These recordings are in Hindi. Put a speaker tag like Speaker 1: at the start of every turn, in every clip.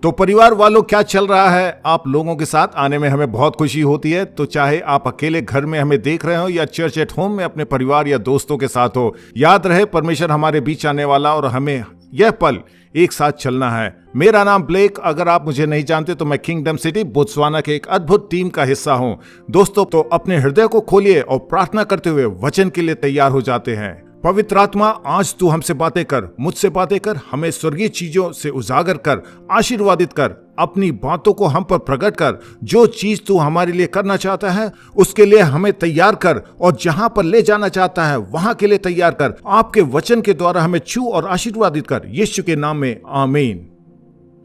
Speaker 1: तो परिवार वालों, क्या चल रहा है? आप लोगों के साथ आने में हमें बहुत खुशी होती है। तो चाहे आप अकेले घर में हमें देख रहे हो या चर्च एट होम में अपने परिवार या दोस्तों के साथ हो, याद रहे परमेश्वर हमारे बीच आने वाला और हमें यह पल एक साथ चलना है। मेरा नाम ब्लेक। अगर आप मुझे नहीं जानते तो मैं किंगडम सिटी बोत्सवाना के एक अद्भुत टीम का हिस्सा हूं। दोस्तों, तो अपने हृदय को खोलिए और प्रार्थना करते हुए वचन के लिए तैयार हो जाते हैं। पवित्र आत्मा, आज तू हमसे बातें कर, मुझसे बातें कर, हमें स्वर्गीय चीजों से उजागर कर, आशीर्वादित कर, अपनी बातों को हम पर प्रकट कर। जो चीज तू हमारे लिए करना चाहता है उसके लिए हमें तैयार कर, और जहां पर ले जाना चाहता है वहां के लिए तैयार कर। आपके वचन के द्वारा हमें छू और आशीर्वादित कर, यीशु के नाम में आमीन।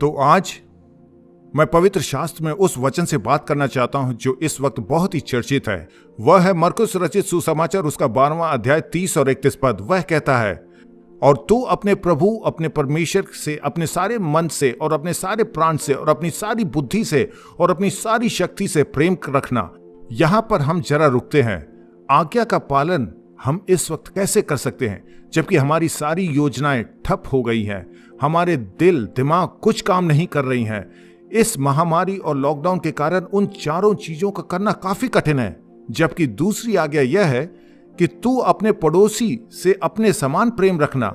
Speaker 1: तो आज मैं पवित्र शास्त्र में उस वचन से बात करना चाहता हूं जो इस वक्त बहुत ही चर्चित है। वह है मरकुस रचित सुसमाचार, उसका 12वां अध्याय 30 और 31 पद। वह कहता है, और तू अपने प्रभु अपने परमेश्वर से अपने सारे मन से और अपने सारे प्राण से और अपनी सारी बुद्धि से और अपनी सारी शक्ति से प्रेम रखना। यहां पर हम जरा रुकते हैं। आज्ञा का पालन हम इस वक्त कैसे कर सकते हैं जबकि हमारी सारी योजनाएं ठप हो गई हैं? हमारे दिल दिमाग कुछ काम नहीं कर रही हैं। इस महामारी और लॉकडाउन के कारण उन चारों चीजों का करना काफी कठिन है। जबकि दूसरी आज्ञा यह है कि तू अपने पड़ोसी से अपने समान प्रेम रखना।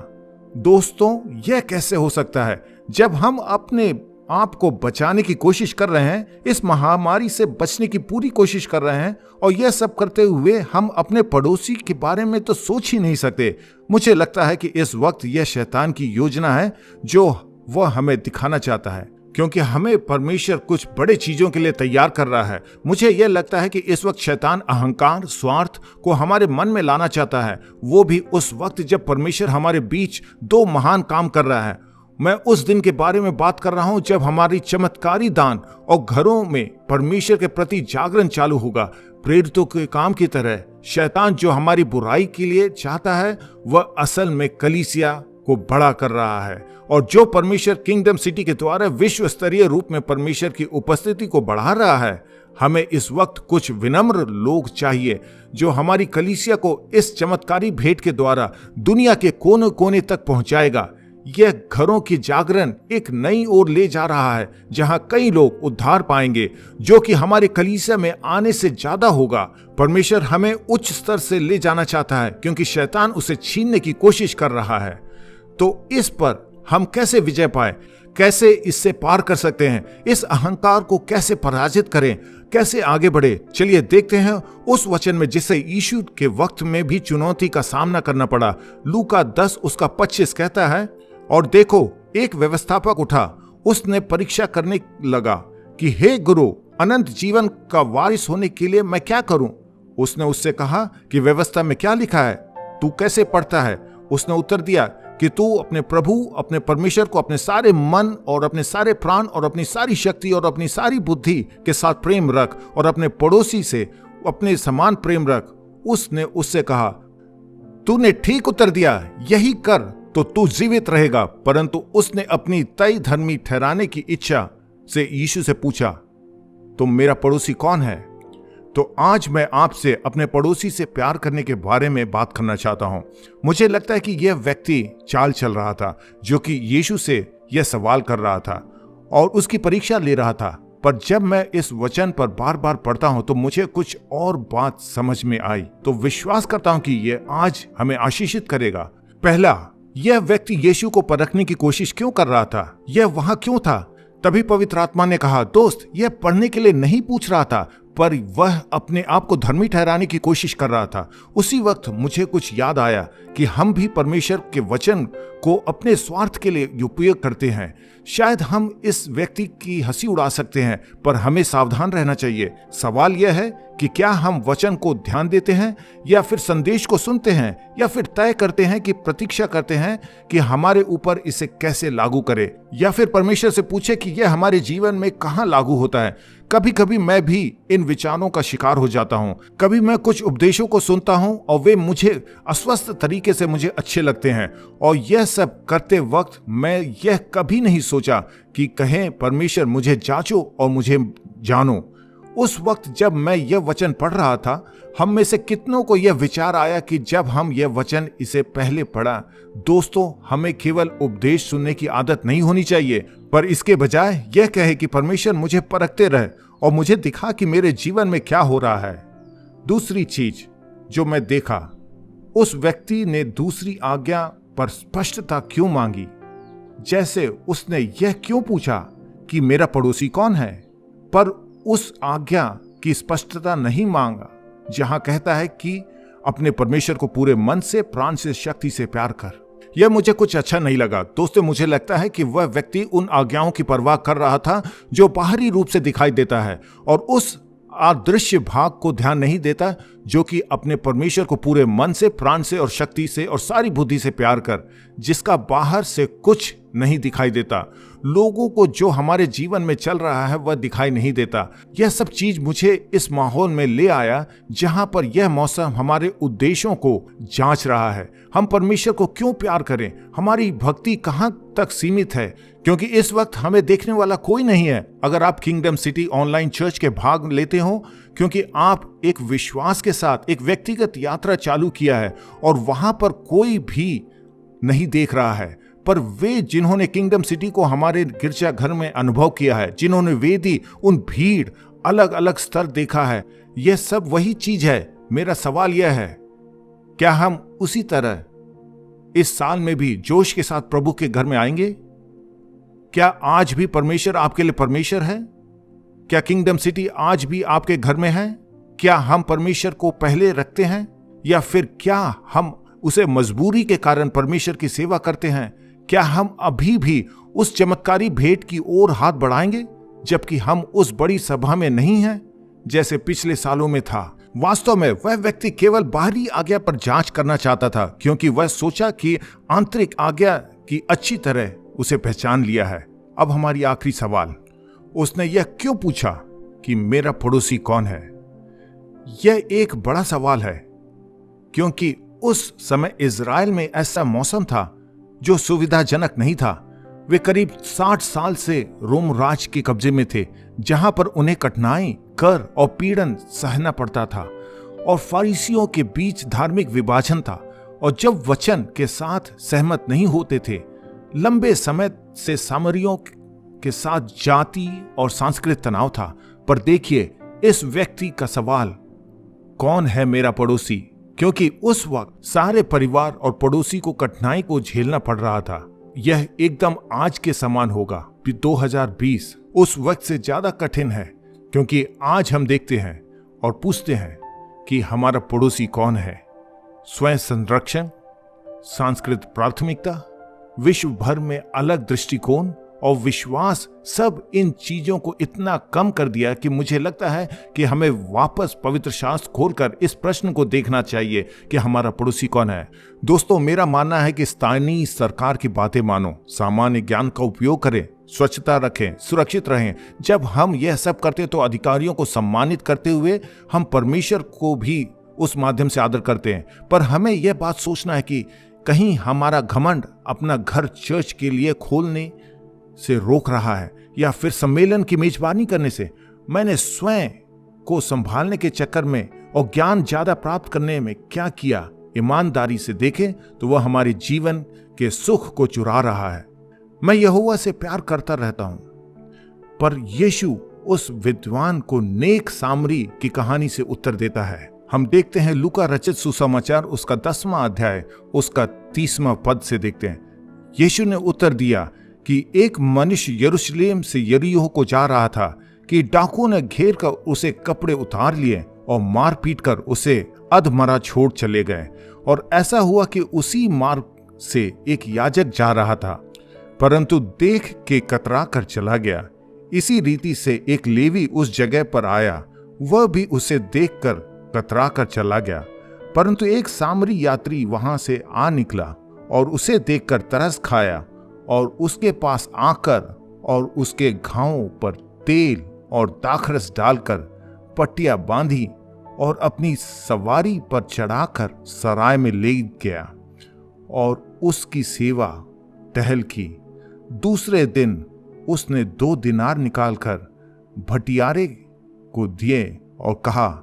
Speaker 1: दोस्तों, यह कैसे हो सकता है जब हम अपने आप को बचाने की कोशिश कर रहे हैं, इस महामारी से बचने की पूरी कोशिश कर रहे हैं, और यह सब करते हुए हम अपने पड़ोसी के बारे में तो सोच ही नहीं सकते। मुझे लगता है कि इस वक्त यह शैतान की योजना है जो वह हमें दिखाना चाहता है, क्योंकि हमें परमेश्वर कुछ बड़े चीजों के लिए तैयार कर रहा है। मुझे यह लगता है कि इस वक्त शैतान अहंकार, स्वार्थ को हमारे मन में लाना चाहता है, वो भी उस वक्त जब परमेश्वर हमारे बीच दो महान काम कर रहा है। मैं उस दिन के बारे में बात कर रहा हूं जब हमारी चमत्कारी दान और घरों में परमेश्वर के प्रति जागरण चालू होगा। प्रेरितों के काम की तरह शैतान जो हमारी बुराई के लिए चाहता है, वह असल में कलीसिया को बड़ा कर रहा है। और जो परमेश्वर किंगडम सिटी के द्वारा विश्व स्तरीय रूप में परमेश्वर की उपस्थिति को बढ़ा रहा है, हमें इस वक्त कुछ विनम्र लोग चाहिए जो हमारी कलीसिया को इस चमत्कारी भेंट के द्वारा दुनिया के कोने कोने तक पहुंचाएगा। यह घरों की जागरण एक नई ओर ले जा रहा है जहां कई लोग उद्धार पाएंगे, जो कि हमारे कलीसिया में आने से ज्यादा होगा। परमेश्वर हमें उच्च स्तर से ले जाना चाहता है क्योंकि शैतान उसे छीनने की कोशिश कर रहा है। तो इस पर हम कैसे विजय पाए, कैसे इससे पार कर सकते हैं, इस अहंकार को कैसे पराजित करें, कैसे आगे बढ़े, चलिए देखते हैं उस वचन में जिसे यीशु के वक्त में भी चुनौती का सामना करना पड़ा। लूका 10 उसका 25 कहता है, और देखो एक व्यवस्थापक उठा, उसने परीक्षा करने लगा कि हे गुरु, अनंत जीवन का वारिस होने के लिए मैं क्या करूं? उसने उससे कहा कि व्यवस्था में क्या लिखा है, तू कैसे पढ़ता है? उसने उत्तर दिया कि तू अपने प्रभु अपने परमेश्वर को अपने सारे मन और अपने सारे प्राण और अपनी सारी शक्ति और अपनी सारी बुद्धि के साथ प्रेम रख, और अपने पड़ोसी से अपने समान प्रेम रख। उसने उससे कहा, तूने ठीक उत्तर दिया, यही कर तो तू जीवित रहेगा। परंतु उसने अपनी तय धर्मी ठहराने की इच्छा से यीशु से पूछा, तो मेरा पड़ोसी कौन है? तो आज मैं आपसे अपने पड़ोसी से प्यार करने के बारे में बात करना चाहता हूं। मुझे लगता है कि यह व्यक्ति चाल चल रहा था जो कि यीशु से यह सवाल कर रहा था और उसकी परीक्षा ले रहा था। पर जब मैं इस वचन पर बार बार पढ़ता हूं तो मुझे कुछ और बात समझ में आई। तो विश्वास करता हूं कि यह आज हमें आशीषित करेगा। पहला, यह व्यक्ति यीशु को परखने की कोशिश क्यों कर रहा था? यह वहां क्यों था? तभी पवित्र आत्मा ने कहा, दोस्त, यह पढ़ने के लिए नहीं पूछ रहा था, पर वह अपने आप को धर्मी ठहराने की कोशिश कर रहा था। उसी वक्त मुझे कुछ याद आया कि हम भी परमेश्वर के वचन को अपने स्वार्थ के लिए उपयोग करते हैं। शायद हम इस व्यक्ति की हंसी उड़ा सकते हैं, पर हमें सावधान रहना चाहिए। सवाल यह है कि क्या हम वचन को ध्यान देते हैं या फिर संदेश को सुनते हैं या फिर तय करते हैं कि प्रतीक्षा करते हैं कि हमारे ऊपर इसे कैसे लागू करे, या फिर परमेश्वर से पूछे कि यह हमारे जीवन में कहां लागू होता है। कभी कभी मैं भी इन विचारों का शिकार हो जाता हूं। कभी मैं कुछ उपदेशों को सुनता हूं और वे मुझे अस्वस्थ तरीके से मुझे अच्छे लगते हैं, और यह सब करते वक्त मैं यह कभी नहीं सोचा कि कहें परमेश्वर मुझे जांचो और मुझे जानो। उस वक्त जब मैं यह वचन पढ़ रहा था, हम में से कितनों को यह विचार आया कि जब हम यह वचन इसे पहले पढ़ा, दोस्तों, हमें केवल उपदेश सुनने की आदत नहीं होनी चाहिए, पर इसके बजाय यह कहे कि परमेश्वर मुझे परखते रहे और मुझे दिखा कि मेरे जीवन में क्या हो रहा है। दूसरी चीज जो मैं देखा, उस व्यक्ति ने दूसरी आज्ञा पर स्पष्टता क्यों मांगी? जैसे उसने यह क्यों पूछा कि मेरा पड़ोसी कौन है, पर उस आज्ञा की स्पष्टता नहीं मांगा जहां कहता है कि अपने परमेश्वर को पूरे मन से, प्राण से, शक्ति से प्यार कर। यह मुझे कुछ अच्छा नहीं लगा। दोस्तों, मुझे लगता है कि वह व्यक्ति उन आज्ञाओं की परवाह कर रहा था जो बाहरी रूप से दिखाई देता है और उस अदृश्य भाग को ध्यान नहीं देता जो कि अपने परमेश्वर को पूरे मन से, प्राण से और शक्ति से और सारी बुद्धि से प्यार कर, जिसका बाहर से कुछ नहीं दिखाई देता। लोगों को जो हमारे जीवन में चल रहा है वह दिखाई नहीं देता। यह सब चीज मुझे इस माहौल में ले आया जहां पर यह मौसम हमारे उद्देश्यों को जांच रहा है। हम परमेश्वर को क्यों प्यार करें? हमारी भक्ति कहां तक सीमित है? क्योंकि इस वक्त हमें देखने वाला कोई नहीं है। अगर आप किंगडम सिटी ऑनलाइन चर्च के भाग लेते हो, क्योंकि आप एक विश्वास के साथ एक व्यक्तिगत यात्रा चालू किया है और वहां पर कोई भी नहीं देख रहा है, पर वे जिन्होंने किंगडम सिटी को हमारे गिरजाघर में अनुभव किया है, जिन्होंने वेदी, उन भीड़, अलग अलग स्तर देखा है, यह सब वही चीज है। मेरा सवाल यह है, क्या हम उसी तरह इस साल में भी जोश के साथ प्रभु के घर में आएंगे? क्या आज भी परमेश्वर आपके लिए परमेश्वर है? क्या किंगडम सिटी आज भी आपके घर में है? क्या हम परमेश्वर को पहले रखते हैं, या फिर क्या हम उसे मजबूरी के कारण परमेश्वर की सेवा करते हैं? क्या हम अभी भी उस चमत्कारी भेंट की ओर हाथ बढ़ाएंगे जबकि हम उस बड़ी सभा में नहीं हैं जैसे पिछले सालों में था? वास्तव में वह व्यक्ति केवल बाहरी आज्ञा पर जांच करना चाहता था, क्योंकि वह सोचा कि आंतरिक आज्ञा की अच्छी तरह उसे पहचान लिया है। अब हमारी आखिरी सवाल, उसने यह क्यों पूछा कि मेरा पड़ोसी कौन है? यह एक बड़ा सवाल है, क्योंकि उस समय इज़राइल में ऐसा मौसम था जो सुविधाजनक नहीं था। वे करीब 60 साल से रोम राज के कब्जे में थे, जहां पर उन्हें कठिनाई, कर और पीड़न सहना पड़ता था, और फरीसियों के बीच धार्मिक विभाजन था, और जब वचन के साथ सहमत नहीं होते थे। लंबे समय से सामरियों के साथ जाति और सांस्कृतिक तनाव था। पर देखिए, इस व्यक्ति का सवाल, कौन है मेरा पड़ोसी? क्योंकि उस वक्त सारे परिवार और पड़ोसी को कठिनाई को झेलना पड़ रहा था। यह एकदम आज के समान होगा। 2020 उस वक्त से ज्यादा कठिन है, क्योंकि आज हम देखते हैं और पूछते हैं कि हमारा पड़ोसी कौन है। स्वयं संरक्षण, सांस्कृतिक प्राथमिकता, विश्व भर में अलग दृष्टिकोण और विश्वास, सब इन चीजों को इतना कम कर दिया कि मुझे लगता है कि हमें वापस पवित्र शास्त्र खोलकर इस प्रश्न को देखना चाहिए कि हमारा पड़ोसी कौन है। दोस्तों, मेरा मानना है कि स्थानीय सरकार की बातें मानो, सामान्य ज्ञान का उपयोग करें, स्वच्छता रखें, सुरक्षित रहें। जब हम यह सब करते तो अधिकारियों को सम्मानित करते हुए हम परमेश्वर को भी उस माध्यम से आदर करते हैं। पर हमें यह बात सोचना है कि कहीं हमारा घमंड अपना घर चर्च के लिए खोलने से रोक रहा है, या फिर सम्मेलन की मेजबानी करने से। मैंने स्वयं को संभालने के चक्कर में और ज्ञान ज्यादा प्राप्त करने में क्या किया, ईमानदारी से देखें तो वह हमारे जीवन के सुख को चुरा रहा है। मैं यहोवा से प्यार करता रहता हूं, पर यीशु उस विद्वान को नेक सामरी की कहानी से उत्तर देता है। हम देखते हैं लूका रचित सुसमाचार उसका 10वां अध्याय उसका 30वां पद से देखते हैं। यीशु ने उत्तर दिया कि एक मनुष्य यरूशलेम से यरीहो को जा रहा था कि डाकुओं ने घेर कर उसे कपड़े उतार लिए और मार पीट कर उसे अधमरा छोड़ चले गए। और ऐसा हुआ कि उसी मार्ग से एक याजक जा रहा था, परंतु देख के कतरा कर चला गया। इसी रीति से एक लेवी उस जगह पर आया, वह भी उसे देखकर कतरा कर चला गया। परंतु एक सामरी यात्री वहां से आ निकला और उसे देखकर तरस खाया और उसके पास आकर और उसके घावों पर तेल और दाखरस डालकर पट्टियां बांधी और अपनी सवारी पर चढ़ाकर सराय में ले गया और उसकी सेवा टहल की। दूसरे दिन उसने 2 दिनार निकालकर भटियारे को दिए और कहा,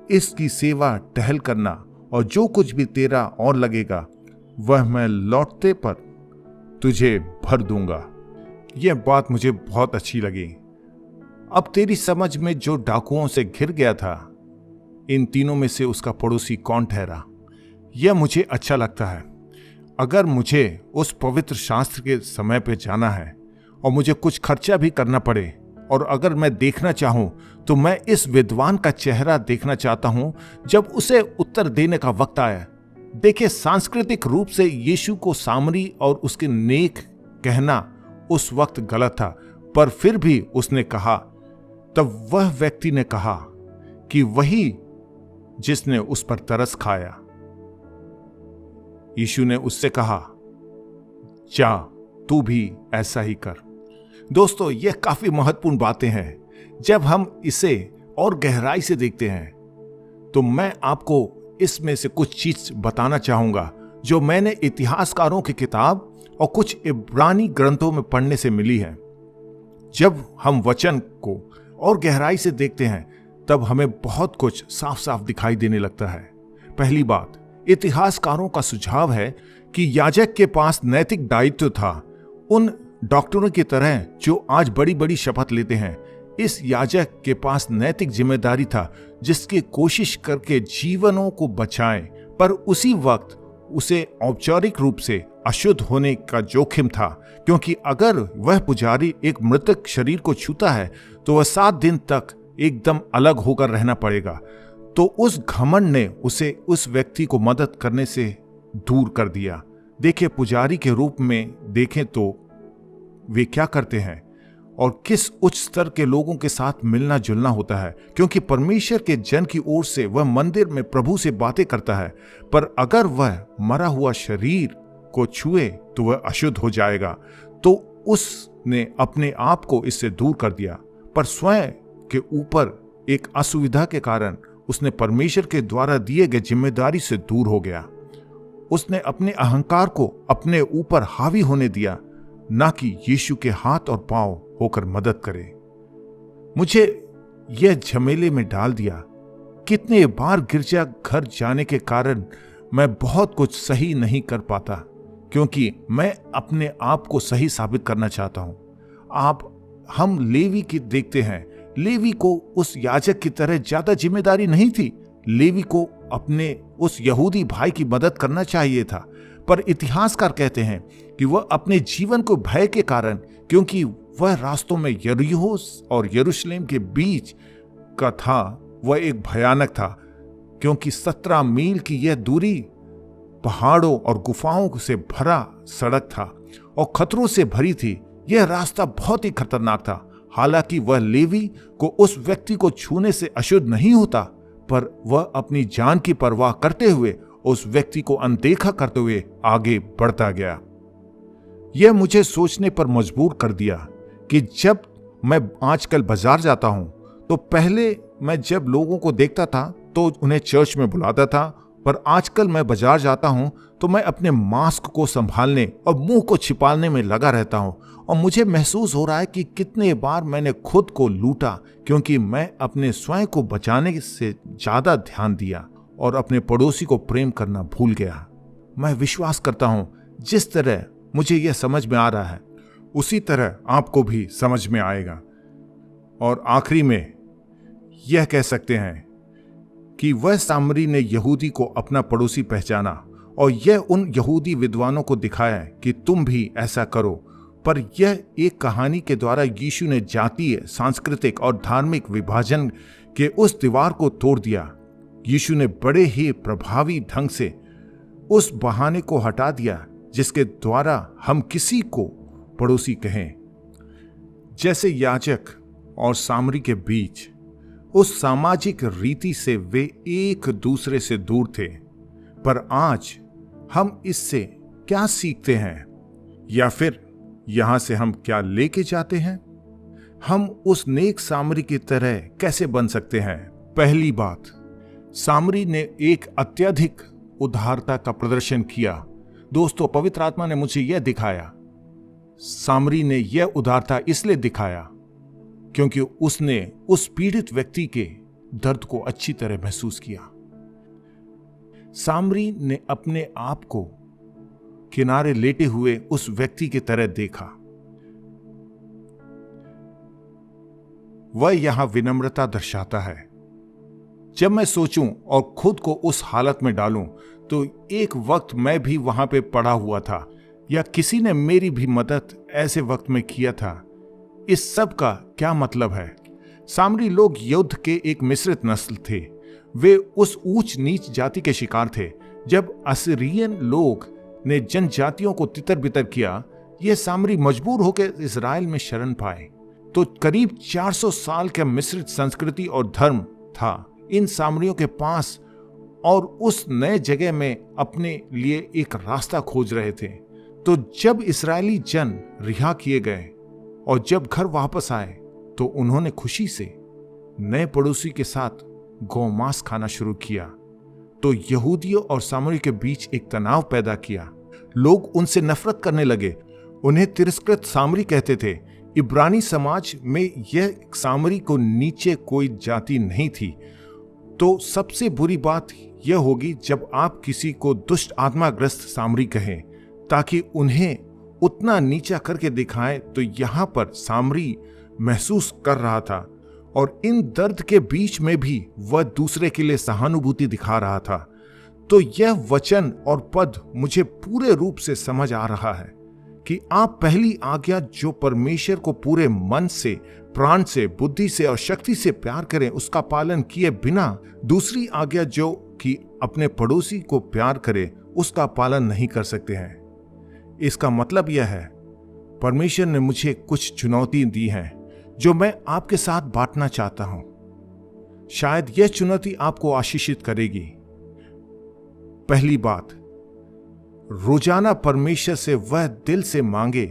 Speaker 1: इसकी सेवा टहल करना और जो कुछ भी तेरा और लगेगा वह मैं लौटते पर तुझे भर दूंगा। यह बात मुझे बहुत अच्छी लगी। अब तेरी समझ में जो डाकुओं से घिर गया था, इन तीनों में से उसका पड़ोसी कौन ठहरा? यह मुझे अच्छा लगता है। अगर मुझे उस पवित्र शास्त्र के समय पे जाना है और मुझे कुछ खर्चा भी करना पड़े, और अगर मैं देखना चाहूं तो मैं इस विद्वान का चेहरा देखना चाहता हूं जब उसे उत्तर देने का वक्त आया। देखिए, सांस्कृतिक रूप से यीशु को सामरी और उसके नेक कहना उस वक्त गलत था, पर फिर भी उसने कहा। तब वह व्यक्ति ने कहा कि वही जिसने उस पर तरस खाया। यीशु ने उससे कहा, जा तू भी ऐसा ही कर। दोस्तों, यह काफी महत्वपूर्ण बातें हैं। जब हम इसे और गहराई से देखते हैं तो मैं आपको इसमें से कुछ चीज बताना चाहूंगा जो मैंने इतिहासकारों की किताब और कुछ इब्रानी ग्रंथों में पढ़ने से मिली है। जब हम वचन को और गहराई से देखते हैं तब हमें बहुत कुछ साफ साफ दिखाई देने लगता है। पहली बात, इतिहासकारों का सुझाव है कि याजक के पास नैतिक दायित्व था। उन डॉक्टरों की तरह जो आज बड़ी बड़ी शपथ लेते हैं, इस याजक के पास नैतिक जिम्मेदारी था जिसकी कोशिश करके जीवनों को बचाएं, पर उसी वक्त उसे औपचारिक रूप से अशुद्ध होने का जोखिम था, क्योंकि अगर वह पुजारी एक मृतक शरीर को छूता है तो वह 7 दिन तक एकदम अलग होकर रहना पड़ेगा। तो उस घमंड ने उसे उस व्यक्ति को मदद करने से दूर कर दिया। देखिए, पुजारी के रूप में देखें तो वे क्या करते हैं और किस उच्च स्तर के लोगों के साथ मिलना जुलना होता है, क्योंकि परमेश्वर के जन की ओर से वह मंदिर में प्रभु से बातें करता है। पर अगर वह मरा हुआ शरीर को छुए तो वह अशुद्ध हो जाएगा। तो उसने अपने आप को इससे दूर कर दिया, पर स्वयं के ऊपर एक असुविधा के कारण उसने परमेश्वर के द्वारा दिए गए जिम्मेदारी से दूर हो गया। उसने अपने अहंकार को अपने ऊपर हावी होने दिया, ना कि यीशु के हाथ और पांव होकर मदद करे। मुझे यह झमेले में डाल दिया। कितने बार गिरजा घर जाने के कारण मैं बहुत कुछ सही नहीं कर पाता, क्योंकि मैं अपने आप को सही साबित करना चाहता हूं। हम लेवी की देखते हैं। लेवी को उस याजक की तरह ज्यादा जिम्मेदारी नहीं थी। लेवी को अपने उस यहूदी भाई की मदद करना चाहिए था, पर इतिहासकार कहते हैं कि वह अपने जीवन को भय के कारण, क्योंकि वह रास्तों में यरीहो और यरूशलेम के बीच का था, वह एक भयानक था, क्योंकि 17 मील की यह दूरी पहाड़ों और गुफाओं से भरा सड़क था और खतरों से भरी थी। यह रास्ता बहुत ही खतरनाक था। हालांकि वह लेवी को उस व्यक्ति को छूने से अशुद्ध नहीं होता, पर वह अपनी जान की परवाह करते हुए उस व्यक्ति को अनदेखा करते हुए आगे बढ़ता गया। यह मुझे सोचने पर मजबूर कर दिया कि जब मैं आजकल बाजार जाता हूं तो पहले मैं जब लोगों को देखता था तो उन्हें चर्च में बुलाता था, पर आजकल मैं बाजार जाता हूं तो मैं अपने मास्क को संभालने और मुंह को छिपाने में लगा रहता हूं। और मुझे महसूस हो रहा है कि कितने बार मैंने खुद को लूटा, क्योंकि मैं अपने स्वयं को बचाने से ज्यादा ध्यान दिया और अपने पड़ोसी को प्रेम करना भूल गया। मैं विश्वास करता हूं जिस तरह मुझे यह समझ में आ रहा है उसी तरह आपको भी समझ में आएगा। और आखिरी में यह कह सकते हैं कि वह सामरी ने यहूदी को अपना पड़ोसी पहचाना और यह उन यहूदी विद्वानों को दिखाया कि तुम भी ऐसा करो। पर यह एक कहानी के द्वारा यीशु ने जातीय, सांस्कृतिक और धार्मिक विभाजन के उस दीवार को तोड़ दिया। यीशु ने बड़े ही प्रभावी ढंग से उस बहाने को हटा दिया जिसके द्वारा हम किसी को पड़ोसी कहें। जैसे याजक और सामरी के बीच उस सामाजिक रीति से वे एक दूसरे से दूर थे, पर आज हम इससे क्या सीखते हैं, या फिर यहां से हम क्या लेके जाते हैं? हम उस नेक सामरी की तरह कैसे बन सकते हैं? पहली बात, सामरी ने एक अत्यधिक उदारता का प्रदर्शन किया। दोस्तों, पवित्र आत्मा ने मुझे यह दिखाया, सामरी ने यह उदारता इसलिए दिखाया क्योंकि उसने उस पीड़ित व्यक्ति के दर्द को अच्छी तरह महसूस किया। सामरी ने अपने आप को किनारे लेटे हुए उस व्यक्ति की तरह देखा। वह यहां विनम्रता दर्शाता है। जब मैं सोचूं और खुद को उस हालत में डालूं तो एक वक्त मैं भी वहां पे पड़ा हुआ था या किसी ने मेरी भी मदद ऐसे वक्त में किया था। इस सब का क्या मतलब है? सामरी लोग युद्ध के एक मिश्रित नस्ल थे। वे उस ऊंच नीच जाति के शिकार थे। जब असीरियन लोग ने जनजातियों को तितर बितर किया, ये सामरी मजबूर होकर इजराइल में शरण पाए। तो करीब 400 साल का मिश्रित संस्कृति और धर्म था इन सामरियों के पास, और उस नए जगह में अपने लिए एक रास्ता खोज रहे थे। तो जब इस्राएली जन रिहा किए गए और जब घर वापस आए तो उन्होंने खुशी से नए पड़ोसी के साथ गौमांस खाना शुरू किया। तो यहूदियों और सामरी के बीच एक तनाव पैदा किया। लोग उनसे नफरत करने लगे, उन्हें तिरस्कृत सामरी कहते थे। इब्रानी समाज में यह सामरी को नीचे कोई जाति नहीं थी। तो सबसे बुरी बात यह होगी जब आप किसी को दुष्ट आत्माग्रस्त सामरी कहें ताकि उन्हें उतना नीचा करके दिखाएं। तो यहां पर सामरी महसूस कर रहा था और इन दर्द के बीच में भी वह दूसरे के लिए सहानुभूति दिखा रहा था। तो यह वचन और पद मुझे पूरे रूप से समझ आ रहा है कि आप पहली आज्ञा जो परमेश्वर को पूरे मन से, प्राण से, बुद्धि से और शक्ति से प्यार करें, उसका पालन किए बिना दूसरी आज्ञा जो कि अपने पड़ोसी को प्यार करें, उसका पालन नहीं कर सकते हैं। इसका मतलब यह है परमेश्वर ने मुझे कुछ चुनौती दी हैं जो मैं आपके साथ बांटना चाहता हूं। शायद यह चुनौती आपको आशीषित करेगी। पहली बात, रोजाना परमेश्वर से वह दिल से मांगे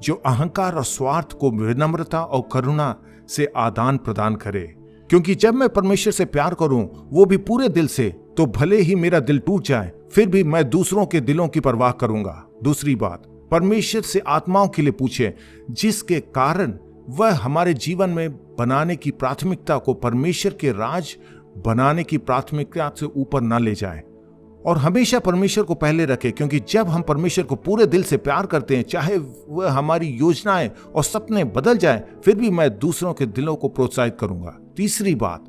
Speaker 1: जो अहंकार और स्वार्थ को विनम्रता और करुणा से आदान प्रदान करे। क्योंकि जब मैं परमेश्वर से प्यार करूं, वो भी पूरे दिल से, तो भले ही मेरा दिल टूट जाए फिर भी मैं दूसरों के दिलों की परवाह करूंगा। दूसरी बात, परमेश्वर से आत्माओं के लिए पूछे जिसके कारण वह हमारे जीवन में बनाने की प्राथमिकता को परमेश्वर के राज बनाने की प्राथमिकता से ऊपर न ले जाए, और हमेशा परमेश्वर को पहले रखें। क्योंकि जब हम परमेश्वर को पूरे दिल से प्यार करते हैं, चाहे वह हमारी योजनाएं और सपने बदल जाएं, फिर भी मैं दूसरों के दिलों को प्रोत्साहित करूंगा। तीसरी बात,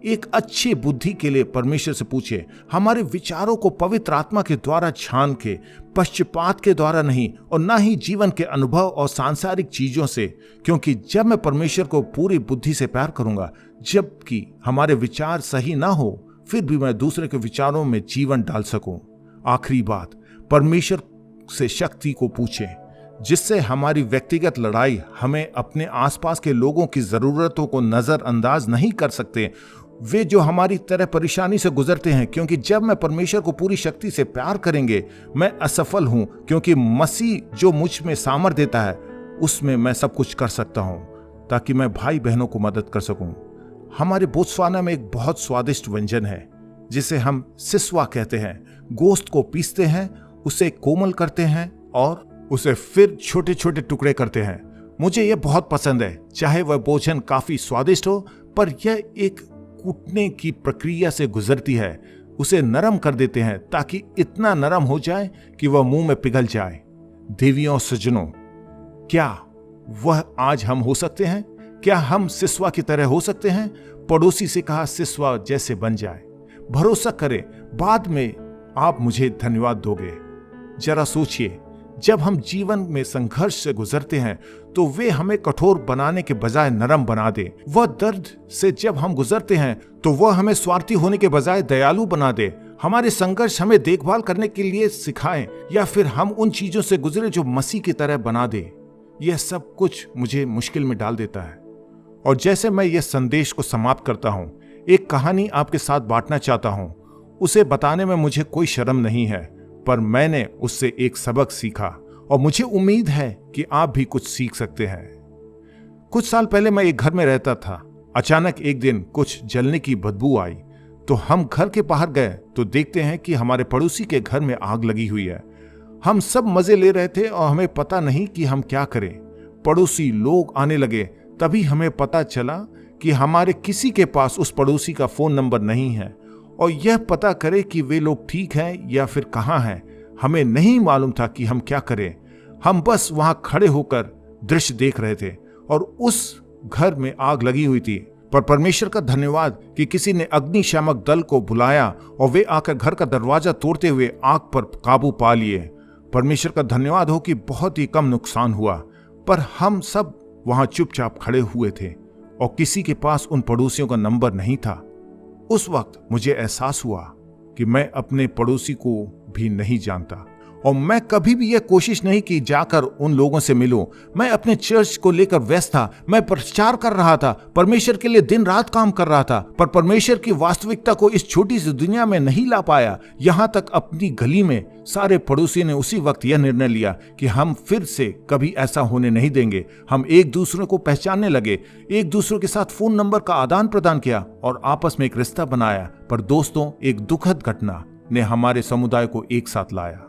Speaker 1: एक अच्छी बुद्धि के लिए परमेश्वर से पूछे, हमारे विचारों को पवित्र आत्मा के द्वारा छान के, पक्षपात के द्वारा नहीं, और ना ही जीवन के अनुभव और सांसारिक चीजों से। क्योंकि जब मैं परमेश्वर को पूरी बुद्धि से प्यार करूंगा, जबकि हमारे विचार सही ना हो, फिर भी मैं दूसरे के विचारों में जीवन डाल सकूं। आखिरी बात, परमेश्वर से शक्ति को पूछें जिससे हमारी व्यक्तिगत लड़ाई हमें अपने आसपास के लोगों की जरूरतों को नजरअंदाज नहीं कर सकते, वे जो हमारी तरह परेशानी से गुजरते हैं। क्योंकि जब मैं परमेश्वर को पूरी शक्ति से प्यार करेंगे, मैं असफल हूं, क्योंकि मसीह जो मुझ में सामर्थ देता है उसमें मैं सब कुछ कर सकता हूं ताकि मैं भाई बहनों को मदद कर सकूं। हमारे बोत्सवाना में एक बहुत स्वादिष्ट व्यंजन है जिसे हम सिस्वा कहते हैं। गोश्त को पीसते हैं, उसे कोमल करते हैं और उसे फिर छोटे छोटे टुकड़े करते हैं। मुझे यह बहुत पसंद है। चाहे वह भोजन काफी स्वादिष्ट हो, पर यह एक कूटने की प्रक्रिया से गुजरती है। उसे नरम कर देते हैं ताकि इतना नरम हो जाए कि वह मुंह में पिघल जाए। देवियों और सज्जनों, क्या वह आज हम हो सकते हैं? क्या हम सिस्वा की तरह हो सकते हैं? पड़ोसी से कहा सिस्वा जैसे बन जाए। भरोसा करें, बाद में आप मुझे धन्यवाद दोगे। जरा सोचिए, जब हम जीवन में संघर्ष से गुजरते हैं तो वे हमें कठोर बनाने के बजाय नरम बना दे। वह दर्द से जब हम गुजरते हैं तो वह हमें स्वार्थी होने के बजाय दयालु बना दे। हमारे संघर्ष हमें देखभाल करने के लिए सिखाएं या फिर हम उन चीजों से गुजरे जो मसीह की तरह बना दे। यह सब कुछ मुझे मुश्किल में डाल देता है। और जैसे मैं यह संदेश को समाप्त करता हूं, एक कहानी आपके साथ बांटना चाहता हूं। उसे बताने में मुझे कोई शर्म नहीं है, पर मैंने उससे एक सबक सीखा और मुझे उम्मीद है कि आप भी कुछ सीख सकते हैं। कुछ साल पहले मैं एक घर में रहता था। अचानक एक दिन कुछ जलने की बदबू आई तो हम घर के बाहर गए तो देखते हैं कि हमारे पड़ोसी के घर में आग लगी हुई है। हम सब मजे ले रहे थे और हमें पता नहीं कि हम क्या करें। पड़ोसी लोग आने लगे तभी हमें पता चला कि हमारे किसी के पास उस पड़ोसी का फोन नंबर नहीं है, और यह पता करे कि वे लोग ठीक हैं या फिर कहाँ हैं हमें नहीं मालूम था कि हम क्या करें। हम बस वहां खड़े होकर दृश्य देख रहे थे और उस घर में आग लगी हुई थी। पर परमेश्वर का धन्यवाद कि किसी ने अग्निशामक दल को बुलाया और वे आकर घर का दरवाजा तोड़ते हुए आग पर काबू पा लिए। परमेश्वर का धन्यवाद हो कि बहुत ही कम नुकसान हुआ, पर हम सब वहां चुपचाप खड़े हुए थे और किसी के पास उन पड़ोसियों का नंबर नहीं था। उस वक्त मुझे एहसास हुआ कि मैं अपने पड़ोसी को भी नहीं जानता, और मैं कभी भी यह कोशिश नहीं की जाकर उन लोगों से मिलूं। मैं अपने चर्च को लेकर व्यस्त था, मैं प्रचार कर रहा था, परमेश्वर के लिए दिन रात काम कर रहा था, पर परमेश्वर की वास्तविकता को इस छोटी सी दुनिया में नहीं ला पाया। यहां तक अपनी गली में सारे पड़ोसियों ने उसी वक्त यह निर्णय लिया कि हम फिर से कभी ऐसा होने नहीं देंगे। हम एक दूसरे को पहचानने लगे, एक दूसरे के साथ फोन नंबर का आदान प्रदान किया और आपस में एक रिश्ता बनाया। पर दोस्तों, एक दुखद घटना ने हमारे समुदाय को एक साथ लाया।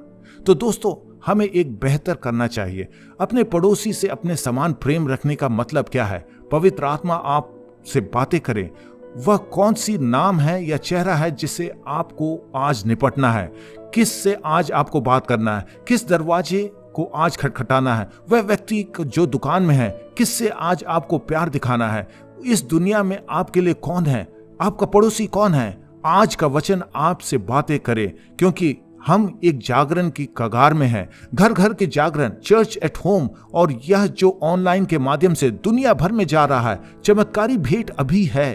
Speaker 1: तो दोस्तों, हमें एक बेहतर करना चाहिए। अपने पड़ोसी से अपने समान प्रेम रखने का मतलब क्या है? पवित्र आत्मा आपसे बातें करे। वह कौन सी नाम है या चेहरा है जिससे आपको आज निपटना है? किस से आज आपको बात करना है? किस दरवाजे को आज खटखटाना है? वह व्यक्ति जो दुकान में है, किससे आज आपको प्यार दिखाना है? इस दुनिया में आपके लिए कौन है? आपका पड़ोसी कौन है? आज का वचन आपसे बातें करे, क्योंकि हम एक जागरण की कगार में हैं। घर घर के जागरण, चर्च एट होम, और यह जो ऑनलाइन के माध्यम से दुनिया भर में जा रहा है, चमत्कारी भेंट अभी है।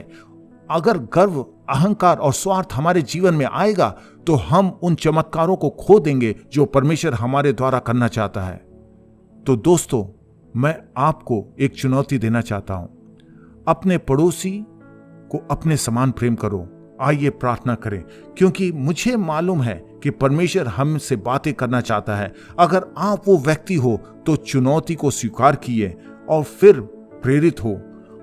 Speaker 1: अगर गर्व, अहंकार और स्वार्थ हमारे जीवन में आएगा तो हम उन चमत्कारों को खो देंगे जो परमेश्वर हमारे द्वारा करना चाहता है। तो दोस्तों, मैं आपको एक चुनौती देना चाहता हूं। अपने पड़ोसी को अपने समान प्रेम करो। आइए प्रार्थना करें, क्योंकि मुझे मालूम है कि परमेश्वर हमसे बातें करना चाहता है। अगर आप वो व्यक्ति हो तो चुनौती को स्वीकार कीजिए और फिर प्रेरित हो।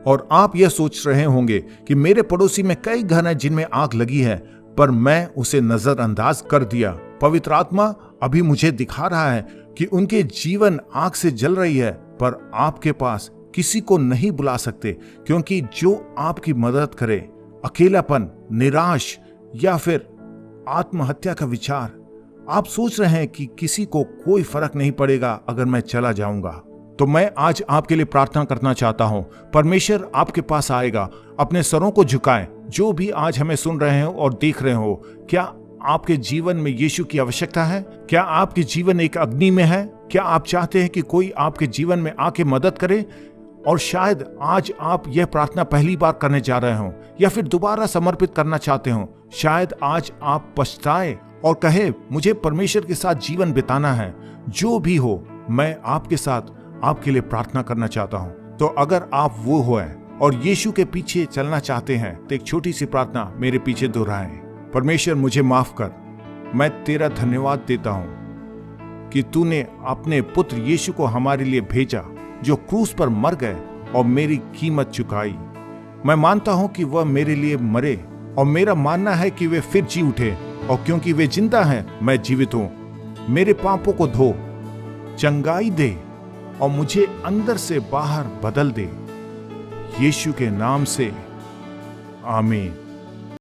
Speaker 1: और आप यह सोच रहे होंगे कि मेरे पड़ोसी में कई घर हैं जिनमें आग लगी है, पर मैं उसे नजरअंदाज कर दिया। पवित्र आत्मा अभी मुझे दिखा रहा है कि उनके जीवन आग से जल रही है, पर आपके पास किसी को नहीं बुला सकते, क्योंकि जो आपकी मदद करे, अकेलापन, निराश या फिर आत्महत्या का विचार, आप सोच रहे हैं कि किसी को कोई फर्क नहीं पड़ेगा अगर मैं चला जाऊंगा, तो मैं आज आपके लिए प्रार्थना करना चाहता हूं। परमेश्वर आपके पास आएगा। अपने सरों को झुकाएं। जो भी आज हमें सुन रहे हो और देख रहे हो, क्या आपके जीवन में यीशु की आवश्यकता है? क्या आपके जीवन एक अग्नि में है? क्या आप चाहते हैं कि कोई आपके जीवन में आके मदद करे? और शायद आज आप यह प्रार्थना पहली बार करने जा रहे हो या फिर दोबारा समर्पित करना चाहते हो। शायद आज आप पछताए और कहे, मुझे परमेश्वर के साथ जीवन बिताना है। जो भी हो, मैं आपके साथ आपके लिए प्रार्थना करना चाहता हूं। तो अगर आप वो हो और यीशु के पीछे चलना चाहते हैं तो एक छोटी सी प्रार्थना मेरे पीछे दोहराएं। परमेश्वर, मुझे माफ कर। मैं तेरा धन्यवाद देता हूं कि तूने अपने पुत्र यीशु को हमारे लिए भेजा, जो क्रूस पर मर गए और मेरी कीमत चुकाई। मैं मानता हूं कि वह मेरे लिए मरे, और मेरा मानना है कि वे फिर जी उठे, और क्योंकि वे जिंदा हैं, मैं जीवित हूं। मेरे पापों को धो, चंगाई दे और मुझे अंदर से बाहर बदल दे। यीशु के नाम से, आमीन।